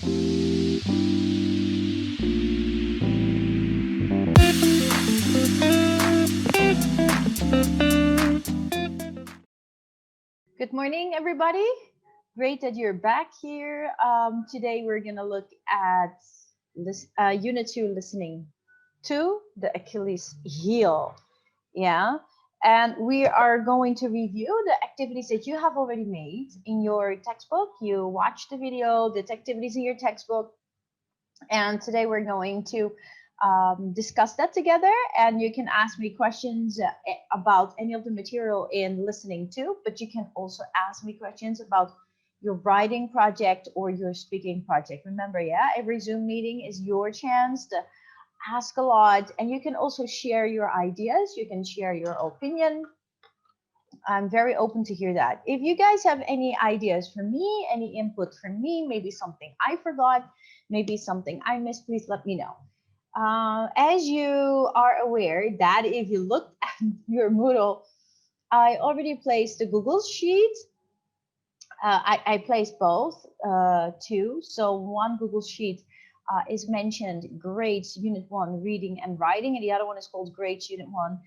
Good morning, everybody. Great that you're back here. Today we're gonna look at this Unit 2, listening to the Achilles heel. Yeah, and we are going to review the activities that you have already made in your textbook. You watched the video, the activities in your textbook, and today we're going to discuss that together. And you can ask me questions about any of the material in listening to, but you can also ask me questions about your writing project or your speaking project. Remember, yeah, every Zoom meeting is your chance to ask a lot, and you can also share your ideas. You can share your opinion. I'm very open to hear that. If you guys have any ideas for me, any input from me, maybe something I forgot, maybe something I missed, please let me know. As you are aware that if you look at your Moodle, I already placed the Google Sheet. I placed both two. So one Google Sheet is mentioned grades Unit 1 reading and writing, and the other one is called grades Unit 1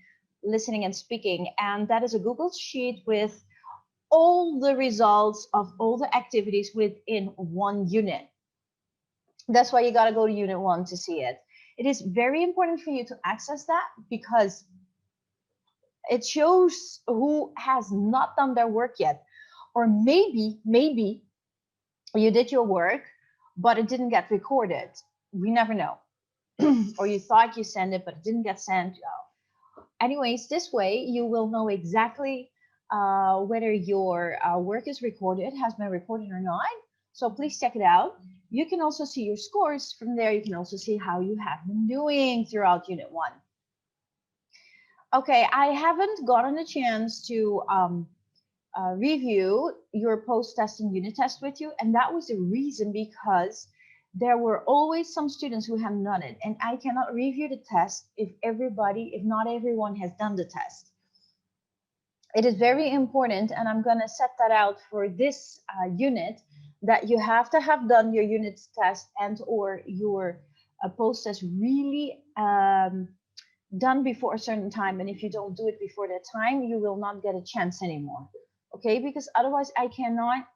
listening and speaking. And that is a Google Sheet with all the results of all the activities within one unit. That's why you got to go to Unit 1 to see it. It is very important for you to access that because it shows who has not done their work yet. Or maybe you did your work, but it didn't get recorded. We never know. Or you thought you sent it, but it didn't get sent. Anyways, this way you will know exactly whether your work is recorded, has been recorded or not. So please check it out. You can also see your scores. From there, you can also see how you have been doing throughout Unit 1. Okay, I haven't gotten a chance to review your post-testing unit test with you, and that was the reason because there were always some students who haven't done it, and I cannot review the test if not everyone has done the test. It is very important, and I'm going to set that out for this unit, that you have to have done your unit test and or your post-test really done before a certain time. And if you don't do it before that time, you will not get a chance anymore. Okay, because otherwise I cannot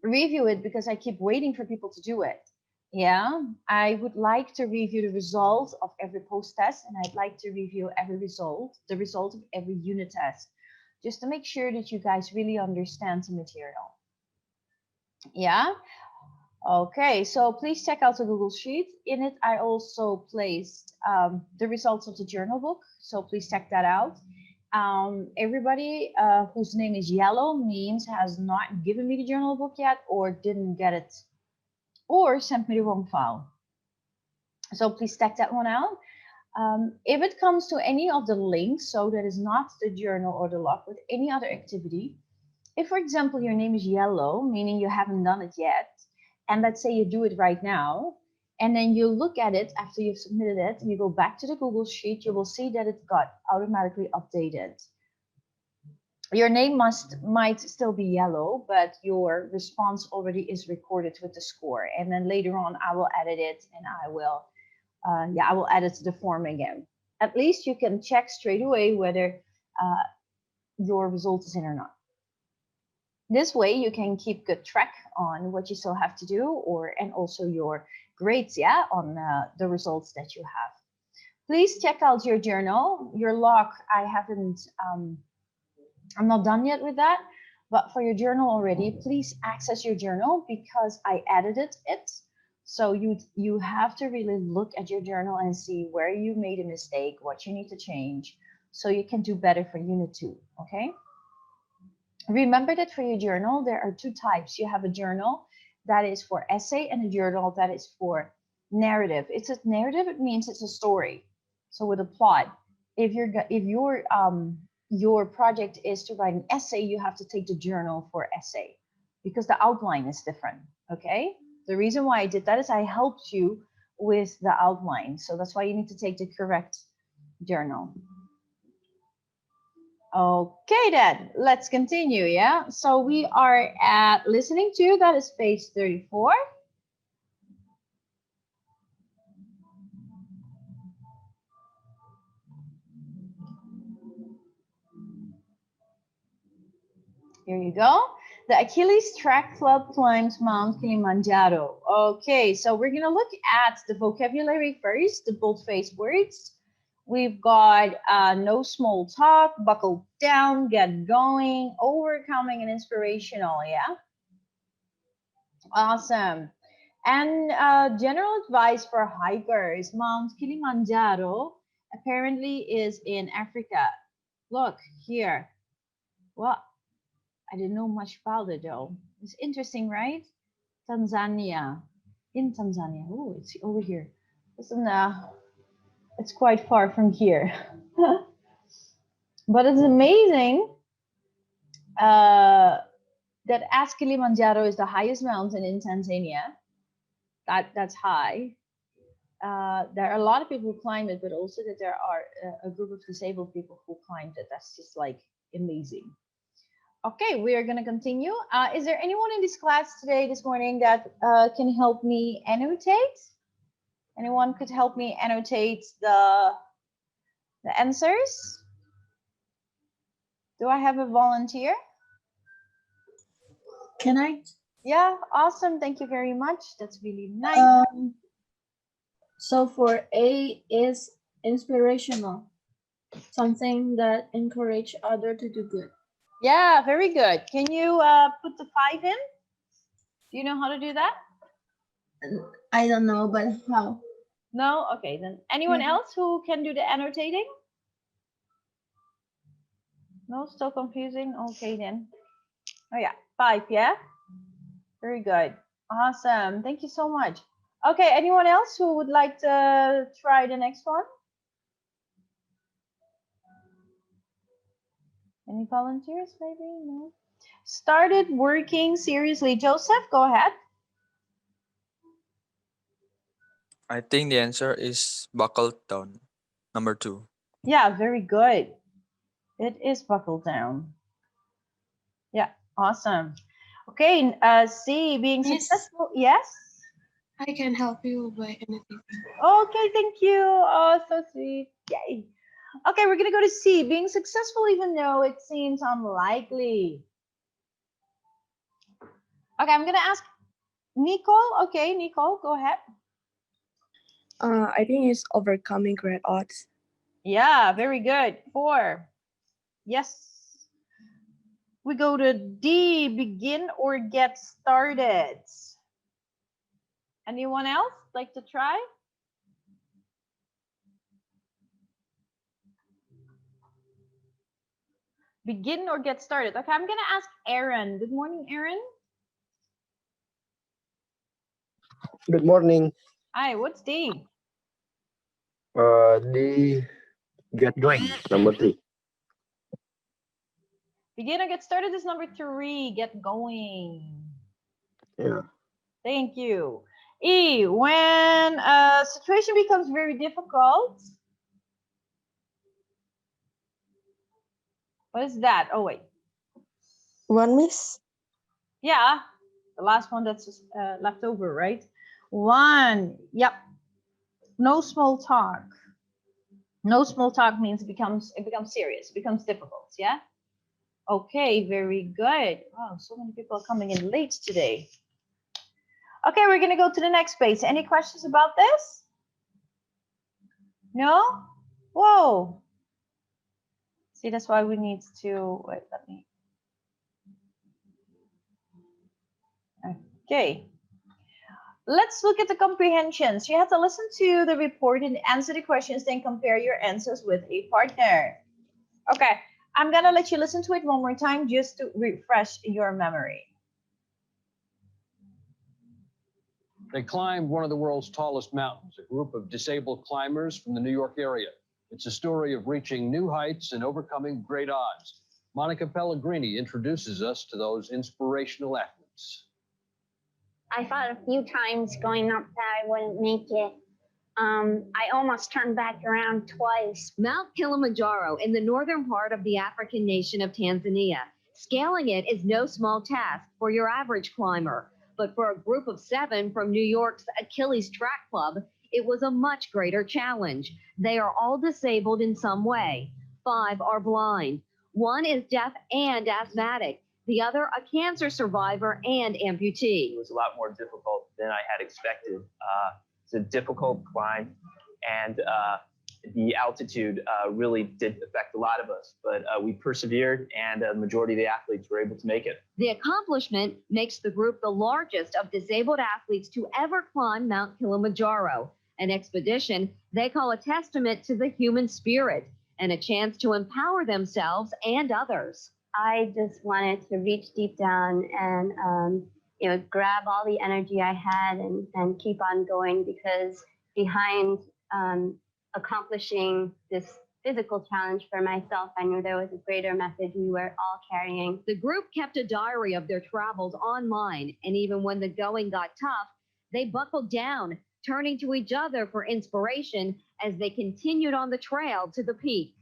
review it because I keep waiting for people to do it. Yeah, I would like to review the results of every post test, and I'd like to review the result of every unit test, just to make sure that you guys really understand the material. Yeah. Okay, so please check out the Google Sheet. In it, I also placed the results of the journal book, so please check that out. Everybody whose name is yellow means has not given me the journal book yet, or didn't get it, or sent me the wrong file. So please check that one out. If it comes to any of the links, so that is not the journal or the log with any other activity, if, for example, your name is yellow, meaning you haven't done it yet, and let's say you do it right now, and then you look at it after you've submitted it, you go back to the Google Sheet, you will see that it got automatically updated. Your name might still be yellow, but your response already is recorded with the score. And then later on, I will edit it, and I will add it to the form again. At least you can check straight away whether your result is in or not. This way you can keep good track on what you still have to do, and also your grades, yeah, on the results that you have. Please check out your journal. Your log, I'm not done yet with that, but for your journal already, please access your journal because I edited it. So you have to really look at your journal and see where you made a mistake, what you need to change, so you can do better for Unit 2, okay? Remember that for your journal, there are two types. You have a journal that is for essay and a journal that is for narrative. It's a narrative, it means it's a story. So with a plot, if your project is to write an essay, you have to take the journal for essay because the outline is different, okay? The reason why I did that is I helped you with the outline. So that's why you need to take the correct journal. Okay, then let's continue. Yeah. So we are at listening to, that is page 34. Here you go. The Achilles track club climbs Mount Kilimanjaro. Okay, so we're gonna look at the vocabulary first, the boldface words. We've got no small talk, buckle down, get going, overcoming, and inspirational. Yeah, awesome. And general advice for hikers: Mount Kilimanjaro apparently is in Africa. Look here. What? I didn't know much about it though. It's interesting, right? Tanzania. In Tanzania. Oh, it's over here. Listen, it's quite far from here. But it's amazing that as Kilimanjaro is the highest mountain in Tanzania, that's high. There are a lot of people who climb it, but also that there are a group of disabled people who climbed it. That's just like amazing. Okay, we are going to continue. Is there anyone in this class today, this morning, that can help me annotate? Anyone could help me annotate the answers? Do I have a volunteer? Can I? Yeah, awesome. Thank you very much. That's really nice. So for A is inspirational, something that encourage other to do good. Yeah, very good. Can you put the 5 in? Do you know how to do that? I don't know, but how? No? Okay, then anyone else who can do the annotating? No, still confusing? Okay, then. Oh yeah, 5, yeah? Very good. Awesome. Thank you so much. Okay, anyone else who would like to try the next one? Any volunteers, maybe? No? Started working seriously. Joseph, go ahead. I think the answer is buckled down. Number 2. Yeah, very good. It is buckled down. Yeah, awesome. Okay, C, being successful. Yes? I can help you by anything. Okay, thank you. Oh, so sweet. Yay. Okay, we're going to go to C, being successful even though it seems unlikely. Okay, I'm going to ask Nicole. Okay, Nicole, go ahead. I think it's overcoming great odds. Yeah, very good. 4. Yes. We go to D, begin or get started. Anyone else like to try? Begin or get started. Okay, I'm going to ask Aaron. Good morning, Aaron. Good morning. Hi, what's D? The get going, number 3. Begin or get started is number 3. Get going. Yeah. Thank you. E, when a situation becomes very difficult. What is that? Oh, wait. One miss? Yeah, the last one that's left over, right? 1. Yep. No small talk. No small talk means it becomes serious, it becomes difficult, yeah? Okay, very good. Wow, so many people are coming in late today. Okay, we're gonna go to the next page. Any questions about this? No? Whoa. See, that's why we need to, wait, let me. Okay. Let's look at the comprehensions. You have to listen to the report and answer the questions, then compare your answers with a partner. Okay, I'm gonna let you listen to it one more time just to refresh your memory. They climbed one of the world's tallest mountains, a group of disabled climbers from the New York area. It's a story of reaching new heights and overcoming great odds. Monica Pellegrini introduces us to those inspirational athletes. I thought a few times going up that I wouldn't make it, I almost turned back around twice. Mount Kilimanjaro in the northern part of the African nation of Tanzania. Scaling it is no small task for your average climber, but for a group of 7 from New York's Achilles Track Club, it was a much greater challenge. They are all disabled in some way. 5 are blind. 1 is deaf and asthmatic. The other, a cancer survivor and amputee. It was a lot more difficult than I had expected. It's a difficult climb, and the altitude really did affect a lot of us, but we persevered, and the majority of the athletes were able to make it. The accomplishment makes the group the largest of disabled athletes to ever climb Mount Kilimanjaro, an expedition they call a testament to the human spirit and a chance to empower themselves and others. I just wanted to reach deep down and grab all the energy I had and keep on going, because behind accomplishing this physical challenge for myself, I knew there was a greater message we were all carrying. The group kept a diary of their travels online, and even when the going got tough, they buckled down, turning to each other for inspiration as they continued on the trail to the peak.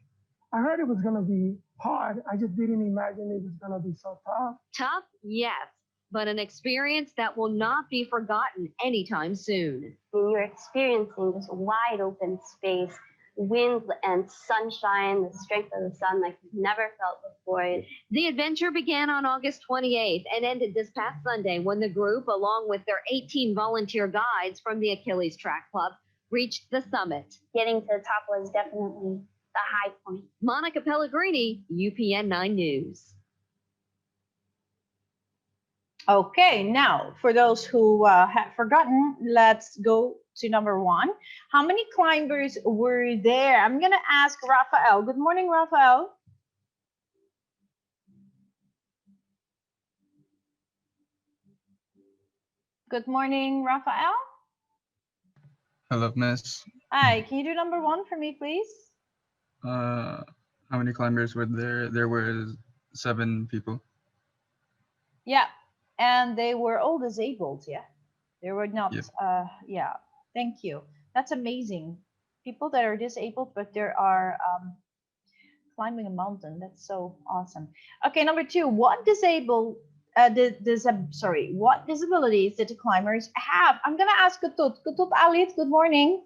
I heard it was going to be hard. I just didn't imagine it was going to be so tough. Tough, yes, but an experience that will not be forgotten anytime soon. You're experiencing this wide open space, wind and sunshine, the strength of the sun like you've never felt before. The adventure began on August 28th and ended this past Sunday when the group, along with their 18 volunteer guides from the Achilles Track Club, reached the summit. Getting to the top was definitely the high point. Monica Pellegrini, UPN 9 News. Okay, now for those who have forgotten, let's go to number 1. How many climbers were there? I'm gonna ask Rafael. Good morning, Rafael. Good morning, Rafael. Hello, Miss. Hi, can you do number 1 for me, please? How many climbers were there? There were 7 people. Yeah, and they were all disabled. Yeah, they were not. Yeah. Yeah, thank you. That's amazing. People that are disabled, but they are climbing a mountain. That's so awesome. Okay, number 2. What what disabilities did the climbers have? I'm gonna ask Kutut. Kutut Alit, good morning.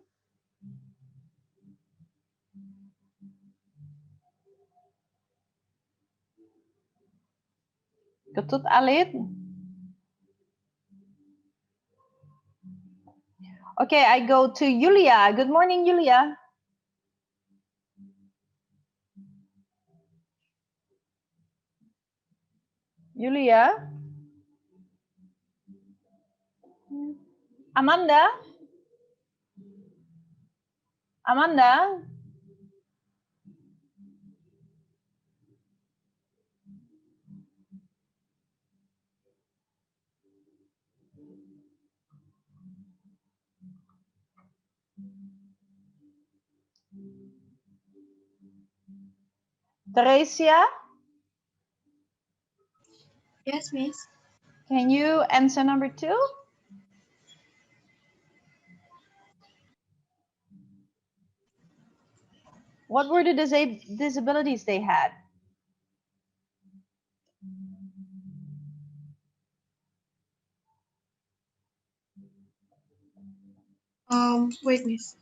Kutut Alit. Okay, I go to Yulia. Good morning, Yulia. Yulia. Amanda. Amanda. Teresia. Yes, Miss. Can you answer number 2? What were the disabilities they had? Wait, Miss.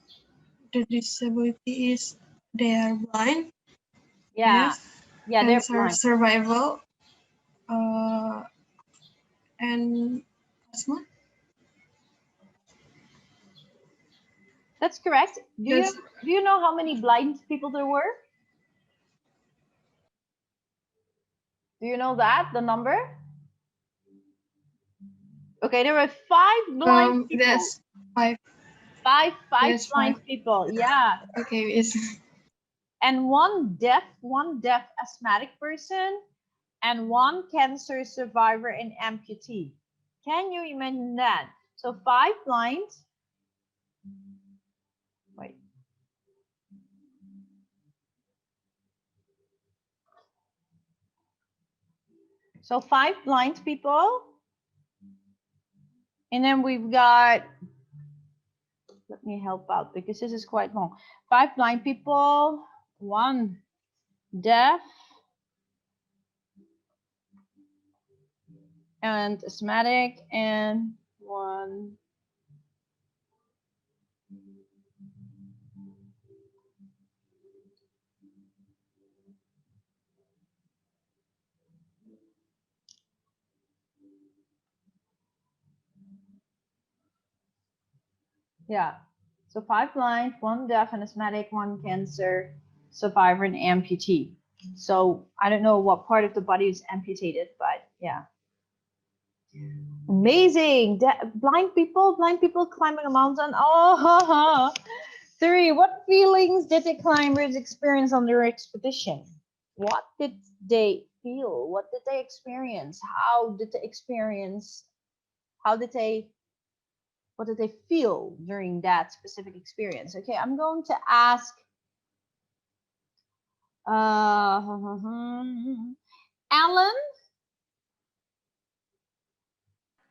The disability is they are blind. Yeah. Yes. Yeah, they're Cancer blind. survival. And asthma. That's correct. Do you know how many blind people there were? Do you know that, the number? Okay, there were 5 blind people. That's 5. 5 Yes, blind 5. people. Yeah. Okay, yes. And one deaf asthmatic person, and 1 cancer survivor and amputee. Can you imagine that? So 5 blind. Wait. So 5 blind people. And then we've got, let me help out because this is quite long. 5 blind people, 1 deaf, and asthmatic, and 1 yeah. So 5 blind, 1 deaf and asthmatic, 1 cancer survivor and amputee. So I don't know what part of the body is amputated, but yeah. Amazing. Blind people climbing a mountain. Oh, 3. What feelings did the climbers experience on their expedition? What did they feel? What did they experience? What did they feel during that specific experience? Okay, I'm going to ask Alan.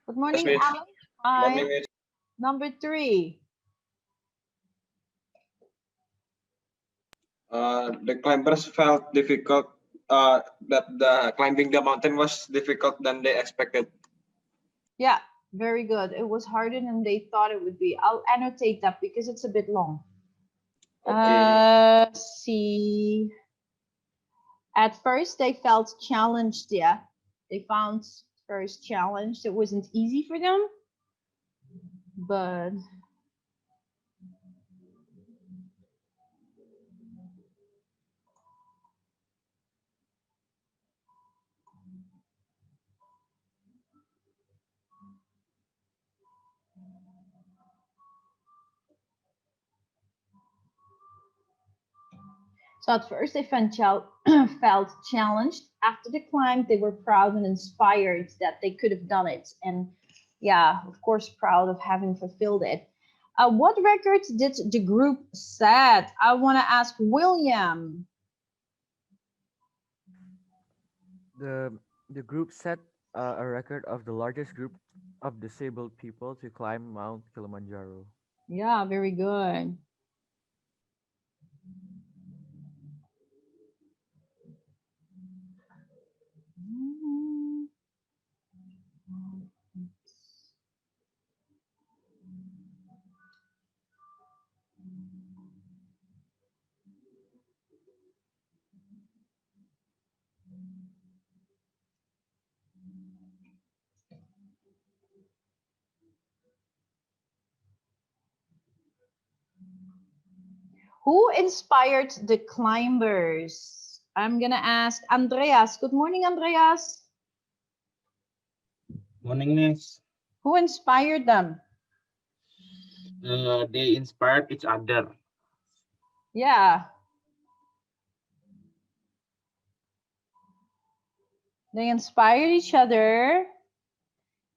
Good morning, Miss. Alan. Morning, Hi. Miss. Number 3. The climbers felt difficult. That the climbing the mountain was difficult than they expected. Yeah, very good. It was harder than they thought it would be. I'll annotate that because it's a bit long. Okay. See. At first, they felt challenged. Yeah, they found first challenged. It wasn't easy for them, but so at first they felt challenged. After the climb, they were proud and inspired that they could have done it, and yeah, of course, proud of having fulfilled it. What records did the group set? I want to ask William. The group set a record of the largest group of disabled people to climb Mount Kilimanjaro. Yeah, very good. Who inspired the climbers? I'm gonna ask Andreas. Good morning, Andreas. Morning, Miss. Who inspired them? They inspired each other. Yeah. They inspired each other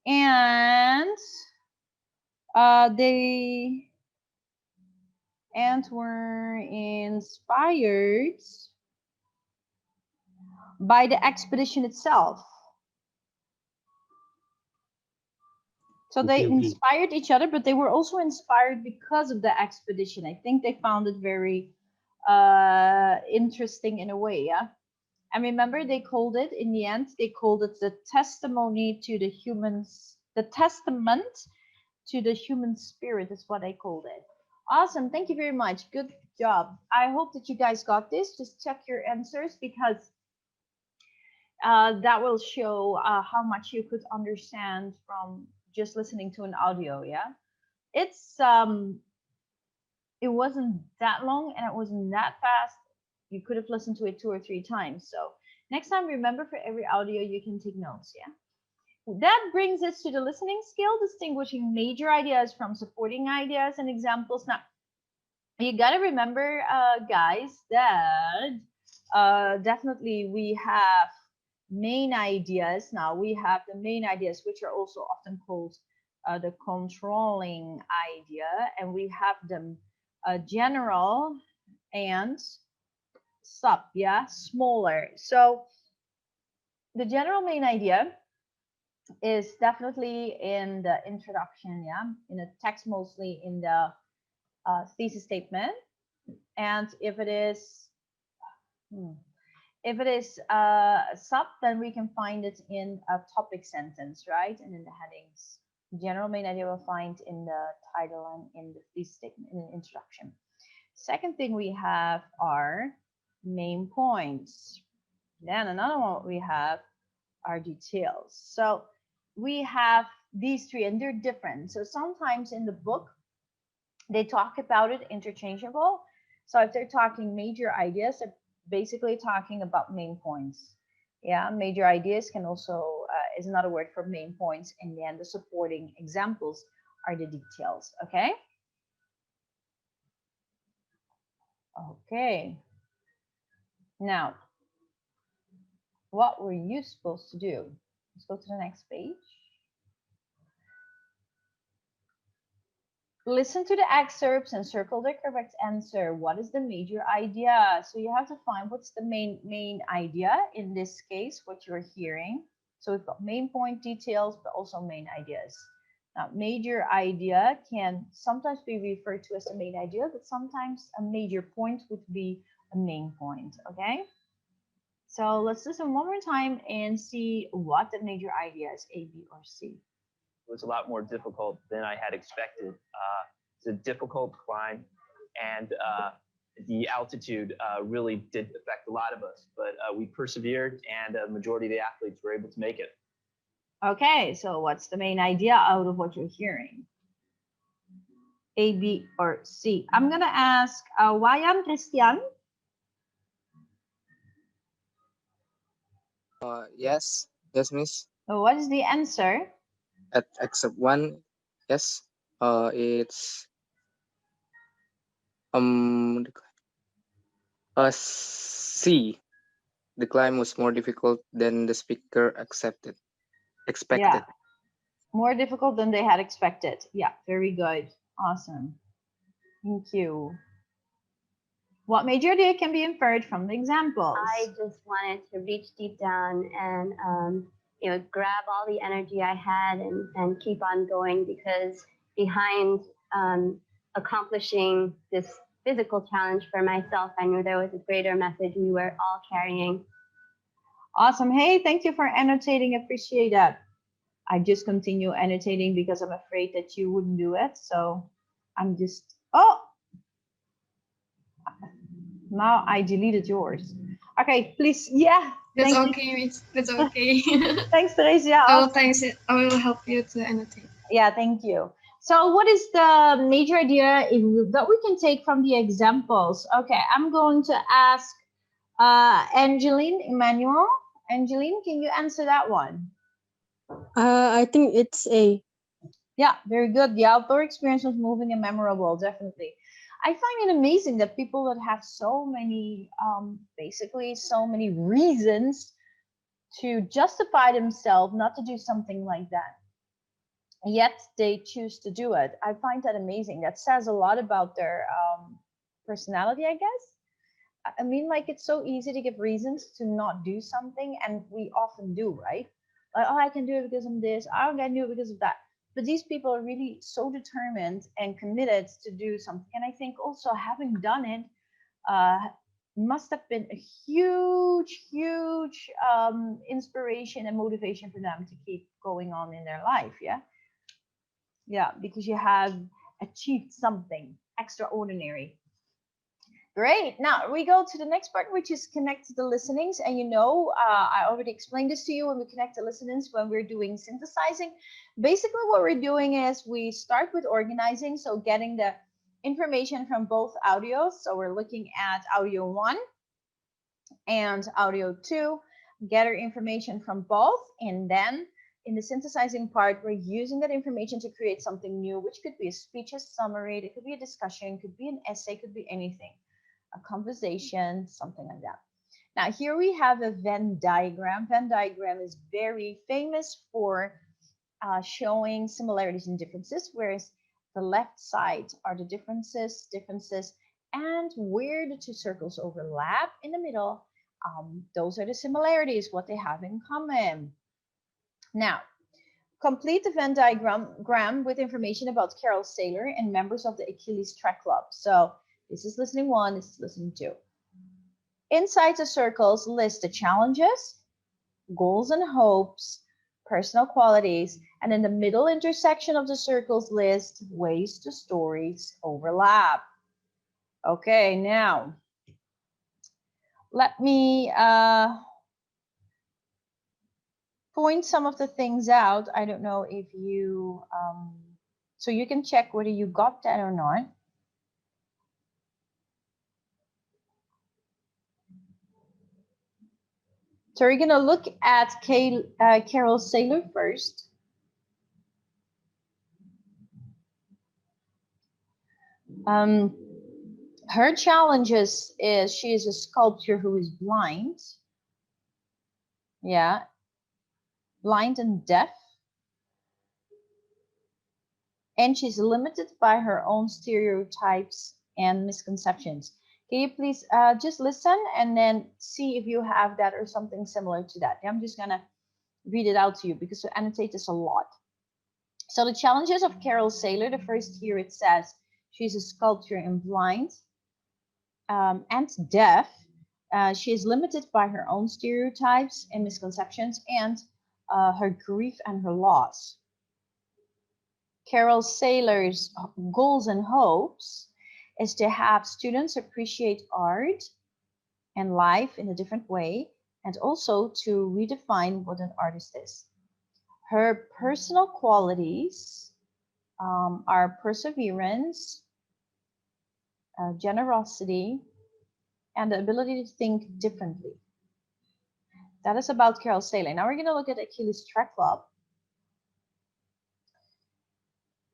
and they were inspired by the expedition itself. So they inspired each other, but they were also inspired because of the expedition. I think they found it very interesting in a way, yeah. And remember, they called it in the end. They called it the testimony to the humans, the testament to the human spirit is what they called it. Awesome, thank you very much. Good job. I hope that you guys got this. Just check your answers because that will show how much you could understand from just listening to an audio. Yeah, it wasn't that long and it wasn't that fast. You could have listened to it 2 or 3 times. So next time, remember, for every audio you can take notes. Yeah, that brings us to the listening skill, distinguishing major ideas from supporting ideas and examples. Now you got to remember, guys, that definitely we have main ideas. Now we have the main ideas, which are also often called the controlling idea, and we have them general and sub, yeah, smaller. So the general main idea is definitely in the introduction, yeah, in the text, mostly in the thesis statement. And if it is sub, then we can find it in a topic sentence, right? And in the headings. General main idea we'll find in the title and in the thesis statement, in the introduction. Second thing we have are main points. Then another one we have are details. So we have these three and they're different. So sometimes in the book, they talk about it interchangeable. So if they're talking major ideas, they're basically talking about main points. Yeah, major ideas can also is another word for main points, and then the supporting examples are the details. Okay. Okay. Now, what were you supposed to do? Let's go to the next page. Listen to the excerpts and circle the correct answer. What is the major idea? So you have to find what's the main idea in this case, what you're hearing. So we've got main point, details, but also main ideas. Now, major idea can sometimes be referred to as a main idea, but sometimes a major point would be a main point, okay? So let's listen one more time and see what the major idea is, A, B, or C. It was a lot more difficult than I had expected. It's a difficult climb, and the altitude really did affect a lot of us, but we persevered, and a majority of the athletes were able to make it. Okay, so what's the main idea out of what you're hearing? A, B, or C? I'm gonna ask Wayan Christian. Yes, Miss. So what is the answer? At except one, yes. It's um C. The climb was more difficult than the speaker expected. Yeah, more difficult than they had expected. Yeah, very good. Awesome. Thank you. What major idea can be inferred from the examples? I just wanted to reach deep down and grab all the energy I had and keep on going, because behind accomplishing this physical challenge for myself, I knew there was a greater message we were all carrying. Awesome. Hey, thank you for annotating. Appreciate that. I just continue annotating because I'm afraid that you wouldn't do it. So I'm just, now I deleted yours. Okay, please. Yeah. That's okay, Miss. That's okay. Thanks, Theresia. I will help you to annotate. Yeah, thank you. So what is the major idea that we can take from the examples? Okay, I'm going to ask Angeline Emmanuel. Angeline, can you answer that one? I think it's A. Yeah, very good. The outdoor experience was moving and memorable, definitely. I find it amazing that people that have so many, basically so many reasons to justify themselves not to do something like that, yet they choose to do it. I find that amazing. That says a lot about their personality, I guess. I mean, like, it's so easy to give reasons to not do something, and we often do, right? Like, oh, I can do it because of this. I can do it because of that. But these people are really so determined and committed to do something. And I think also having done it must have been a huge, huge inspiration and motivation for them to keep going on in their life. Yeah. Yeah, because you have achieved something extraordinary. Great. Now we go to the next part, which is connect the listenings. And I already explained this to you when we connect the listenings, when we're doing synthesizing. Basically, what we're doing is we start with organizing, so getting the information from both audios. So we're looking at audio 1 and audio 2, gather information from both, and then in the synthesizing part, we're using that information to create something new, which could be a speech, a summary, it could be a discussion, could be an essay, could be anything. A conversation, something like that. Now here we have a Venn diagram. Venn diagram is very famous for showing similarities and differences, whereas the left side are the differences, and where the two circles overlap in the middle, those are the similarities, what they have in common. Now, Complete the Venn diagram with information about Carol Saylor and members of the Achilles Track Club. So this is listening 1, this is listening 2. Inside the circles, list the challenges, goals and hopes, personal qualities, and in the middle intersection of the circles, list ways the stories overlap. Okay, now let me point some of the things out. I don't know if you, so you can check whether you got that or not. So we're gonna look at Carol Saylor first. Her challenges is she is a sculptor who is blind. Yeah, blind and deaf. And she's limited by her own stereotypes and misconceptions. Can you please just listen and then see if you have that or something similar to that? I'm just gonna read it out to you because I annotate this a lot. So the challenges of Carol Saylor, the first here it says she's a sculptor and blind and deaf. She is limited by her own stereotypes and misconceptions and her grief and her loss. Carol Saylor's goals and hopes is to have students appreciate art and life in a different way and also to redefine what an artist is. Her personal qualities are perseverance, generosity, and the ability to think differently. That is about Carol Saylor. Now we're going to look at Achilles Track Club.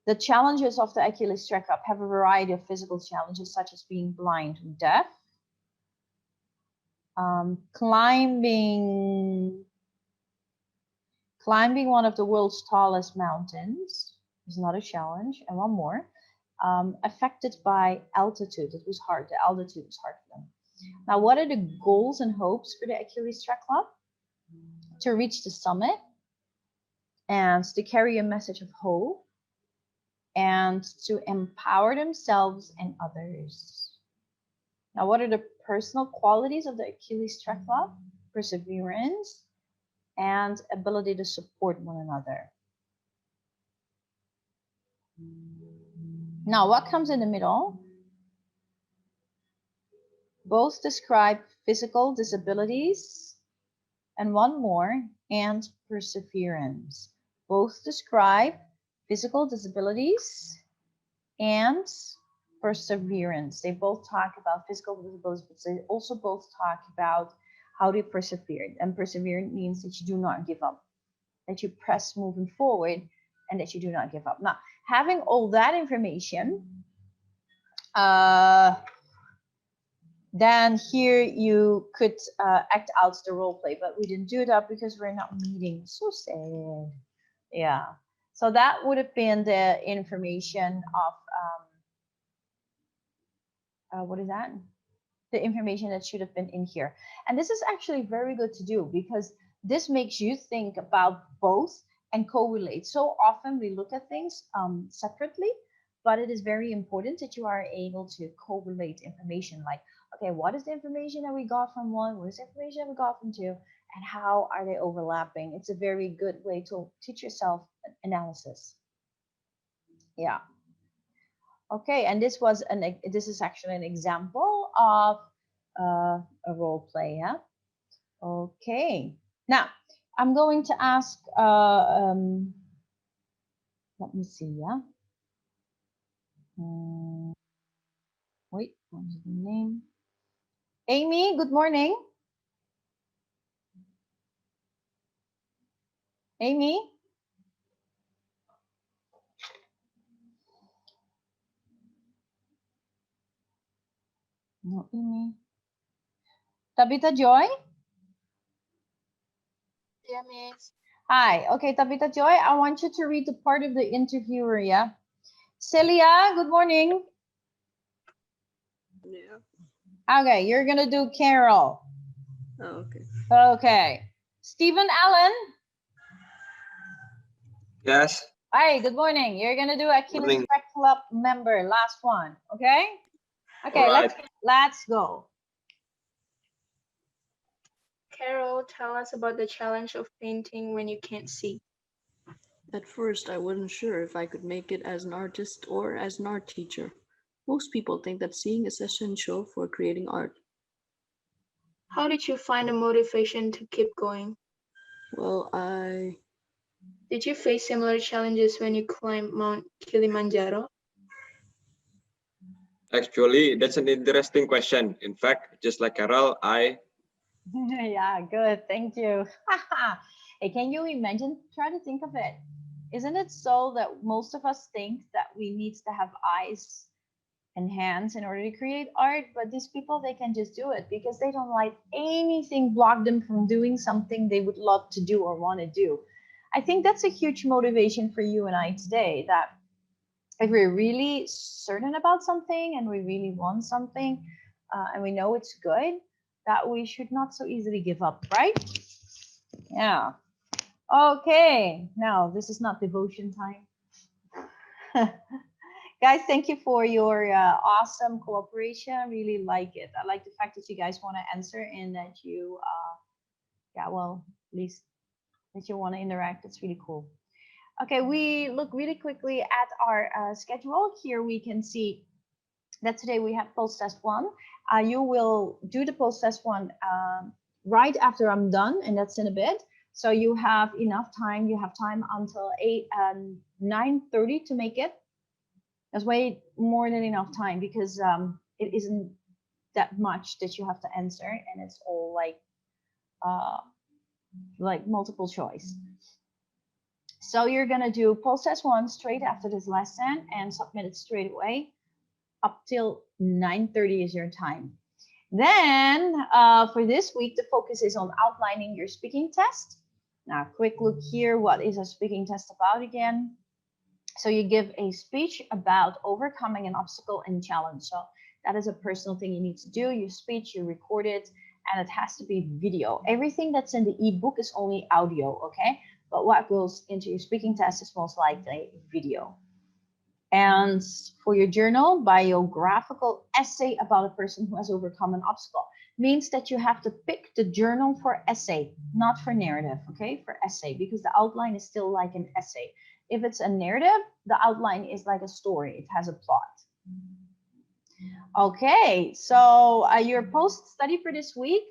The challenges of the Achilles Track Club have a variety of physical challenges, such as being blind and deaf, climbing one of the world's tallest mountains is not a challenge, and one more, affected by altitude. It was hard. The altitude was hard for them. Now, what are the goals and hopes for the Achilles Track Club? To reach the summit and to carry a message of hope and to empower themselves and others. Now, what are the personal qualities of the Achilles Track Club? Perseverance and ability to support one another. Now, what comes in the middle? Both describe physical disabilities and one more, and perseverance. Both describe physical disabilities and perseverance. They both talk about physical disabilities, but they also both talk about how they persevered. And perseverance means that you do not give up, that you press moving forward, and that you do not give up. Now, having all that information, then here you could act out the role play, but we didn't do that because we're not meeting. So sad. Yeah. So that would have been the information of what is that? The information that should have been in here. And this is actually very good to do because this makes you think about both and correlate. So often we look at things separately, but it is very important that you are able to correlate information like, okay, what is the information that we got from one? What is the information that we got from two? And how are they overlapping? It's a very good way to teach yourself analysis. Yeah. Okay, and this is actually an example of a role play. Yeah. Okay. Now I'm going to ask. Let me see. Yeah. Wait. What is the name? Amy. Good morning. Amy. No, Amy. Tabitha Joy. Yeah, miss. Hi. Okay, Tabitha Joy, I want you to read the part of the interviewer, yeah? Celia, good morning. Yeah. Okay, you're going to do Carol. Oh, okay. Okay. Stephen Allen. Yes. Hi, good morning. You're gonna do Achilles Morning. Rec Club member, last one, okay? Okay, All right. let's go. Carol, tell us about the challenge of painting when you can't see. At first, I wasn't sure if I could make it as an artist or as an art teacher. Most people think that seeing is essential for creating art. How did you find the motivation to keep going? Well, Did you face similar challenges when you climbed Mount Kilimanjaro? Actually, that's an interesting question. In fact, just like Carol, Yeah, good. Thank you. Hey, can you imagine? Try to think of it. Isn't it so that most of us think that we need to have eyes and hands in order to create art, but these people, they can just do it because they don't like anything block them from doing something they would love to do or want to do. I think that's a huge motivation for you and I today, that if we're really certain about something and we really want something, and we know it's good, that we should not so easily give up, right? Yeah. Okay, now this is not devotion time. Guys, thank you for your awesome cooperation. I really like it. I like the fact that you guys want to answer and that you, yeah, well, at least that you want to interact. It's really cool. Okay, we look really quickly at our schedule. Here we can see that today we have post test 1. You will do the post test 1 right after I'm done, and that's in a bit. So you have enough time. You have time until 9:30 to make it. That's way more than enough time because it isn't that much that you have to answer, and it's all like multiple choice. So you're gonna do post test 1 straight after this lesson and submit it straight away. Up till 9:30 is your time. Then for this week, the focus is on outlining your speaking test. Now, quick look here. What is a speaking test about again? So you give a speech about overcoming an obstacle and challenge. So that is a personal thing you need to do. Your speech, you record it, and it has to be video. Everything that's in the ebook is only audio, okay? But what goes into your speaking test is most likely video. And for your journal, biographical essay about a person who has overcome an obstacle. Means that you have to pick the journal for essay, not for narrative, okay? For essay, because the outline is still like an essay. If it's a narrative, the outline is like a story. It has a plot. Okay, so your post study for this week,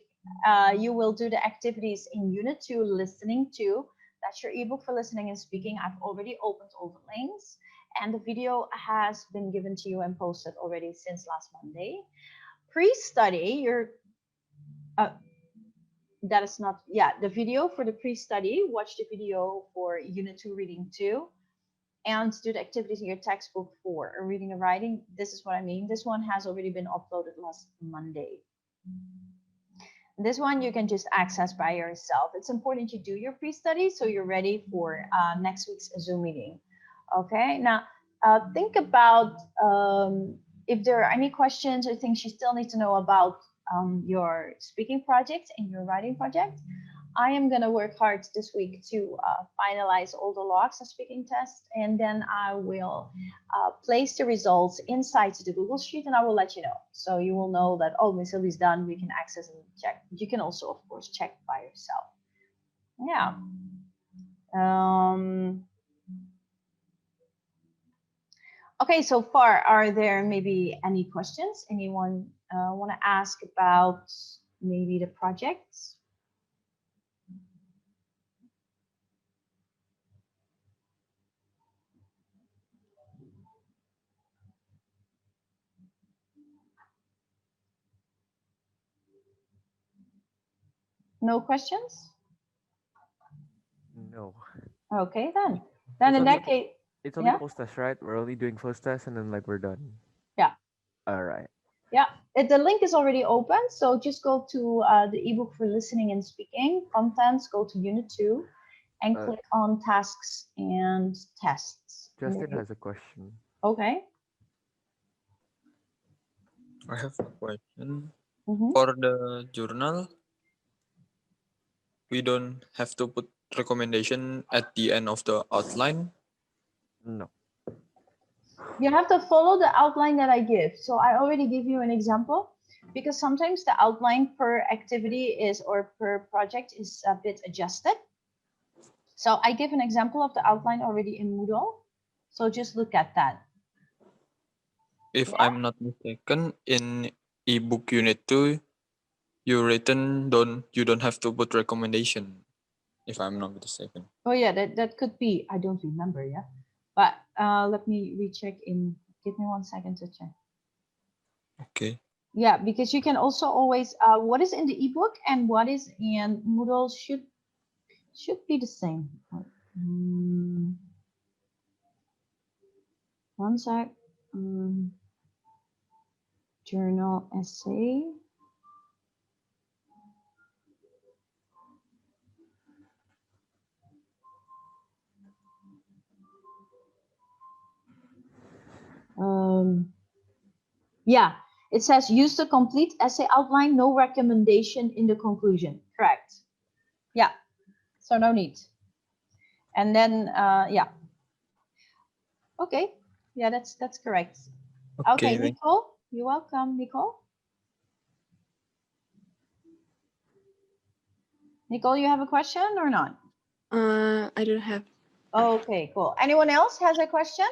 you will do the activities in Unit 2, Listening to. That's your ebook for listening and speaking. I've already opened all the links, and the video has been given to you and posted already since last Monday. Pre-study, that is not, yeah, the video for the pre-study, watch the video for Unit 2, Reading 2, and do the activities in your textbook for reading and writing. This is what I mean. This one has already been uploaded last Monday. This one you can just access by yourself. It's important you do your pre-study so you're ready for next week's Zoom meeting. Okay, now think about if there are any questions or things you still need to know about your speaking project and your writing project. I am going to work hard this week to finalize all the logs and speaking tests, and then I will place the results inside the Google Sheet, and I will let you know. So you will know that, oh, Miss Sylvie's done, we can access and check. You can also, of course, check by yourself. Yeah. Okay, so far, are there maybe any questions? Anyone want to ask about maybe the projects? No questions? No. Okay, then. Then in that case, it's only yeah? post test, right? We're only doing post test and then like we're done. Yeah. All right. Yeah, the link is already open. So just go to the ebook for listening and speaking, contents, go to Unit 2, and click on tasks and tests. Justin has a question. Okay. I have a question. For the journal, we don't have to put recommendation at the end of the outline? No. You have to follow the outline that I give. So I already give you an example because sometimes the outline per activity is or per project is a bit adjusted. So I give an example of the outline already in Moodle. So just look at that. If Yeah. I'm not mistaken, in ebook unit 2, you don't have to put recommendation, if I'm not mistaken. Oh yeah, that could be. I don't remember, yeah. But let me recheck in. Give me 1 second to check. Okay. Yeah, because you can also always what is in the ebook and what is in Moodle should be the same. 1 sec. Journal essay. Yeah, it says use the complete essay outline, no recommendation in the conclusion. Correct. Yeah, so no need. And then, yeah. Okay, yeah, that's correct. Okay, thank- Nicole, you're welcome, Nicole. Nicole, you have a question or not? I don't have. Okay, cool. Anyone else has a question?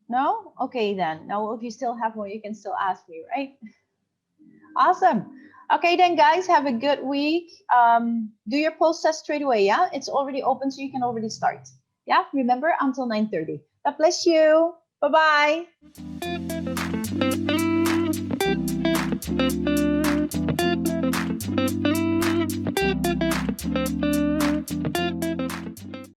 No? Okay, then. Now, if you still have more, you can still ask me, right? Awesome. Okay, then, guys, have a good week. Do your post test straight away, yeah? It's already open, so you can already start. Yeah, remember, until 9:30. God bless you. Bye-bye.